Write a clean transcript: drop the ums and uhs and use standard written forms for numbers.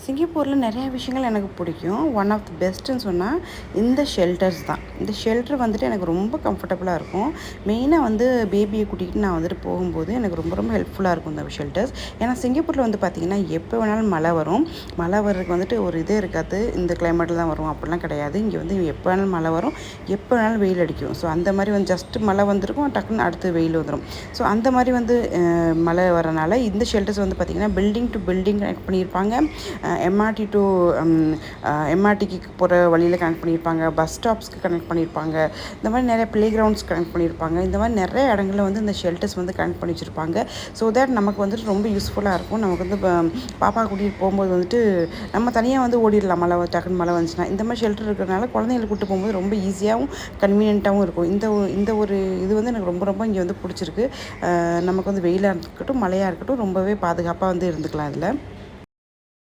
சிங்கப்பூரில் நிறையா விஷயங்கள் எனக்கு பிடிக்கும். ஒன் ஆஃப் தி பெஸ்ட்டுன்னு சொன்னால் இந்த ஷெல்டர்ஸ் தான். இந்த ஷெல்டர் வந்துட்டு எனக்கு ரொம்ப கம்ஃபர்டபுளாக இருக்கும். மெயினாக வந்து பேபியை கூட்டிகிட்டு நான் வந்துட்டு போகும்போது எனக்கு ரொம்ப ரொம்ப ஹெல்ப்ஃபுல்லாக இருக்கும் இந்த ஷெல்டர்ஸ். ஏன்னா சிங்கப்பூரில் வந்து பார்த்திங்கன்னா எப்போ வேணாலும் மழை வரும். மழை வர்றதுக்கு வந்துட்டு ஒரு இதே இருக்காது, இந்த கிளைமேட்டில் தான் வரும் அப்படிலாம் கிடையாது. இங்கே வந்து எப்போ வேணாலும் மழை வரும், எப்போ வேணாலும் வெயில் அடிக்கும். ஸோ அந்த மாதிரி வந்து ஜஸ்ட்டு மழை வந்திருக்கும், டக்குன்னு அடுத்து வெயில் வந்துடும். ஸோ அந்த மாதிரி வந்து மழை வரனால இந்த ஷெல்டர்ஸ் வந்து பார்த்திங்கன்னா பில்டிங் டு பில்டிங் கனெக்ட் பண்ணியிருப்பாங்க. எம்ஆர்டி டு எம்ஆர்டிக்கு போகிற வழியில் கனெக்ட் பண்ணியிருப்பாங்க, பஸ் ஸ்டாப்ஸ்க்கு கனெக்ட் பண்ணியிருப்பாங்க, இந்த மாதிரி நிறைய ப்ளே கிரவுண்ட்ஸ் கனெக்ட் பண்ணியிருப்பாங்க. இந்த மாதிரி நிறைய இடங்களில் வந்து இந்த ஷெல்டர்ஸ் வந்து கனெக்ட் பண்ணி வச்சுருப்பாங்க. ஸோ தேட் நமக்கு வந்துட்டு ரொம்ப யூஸ்ஃபுல்லாக இருக்கும். நமக்கு வந்து பாப்பா கூட்டிகிட்டு போகும்போது வந்துட்டு நம்ம தனியாக வந்து ஓடிடலாம், டக்குன்னு மழை வந்துச்சுன்னா. இந்த மாதிரி ஷெல்டர் இருக்கிறதுனால குழந்தைங்களை கூப்பிட்டு போகும்போது ரொம்ப ஈஸியாகவும் கன்வீனியண்ட்டாகவும் இருக்கும். இந்த ஒரு இது வந்து எனக்கு ரொம்ப ரொம்ப இங்கே வந்து பிடிச்சிருக்கு. நமக்கு வந்து வெயிலாக இருக்கட்டும் மழையாக இருக்கட்டும் ரொம்பவே பாதுகாப்பாக வந்து இருந்துக்கலாம் இதில்.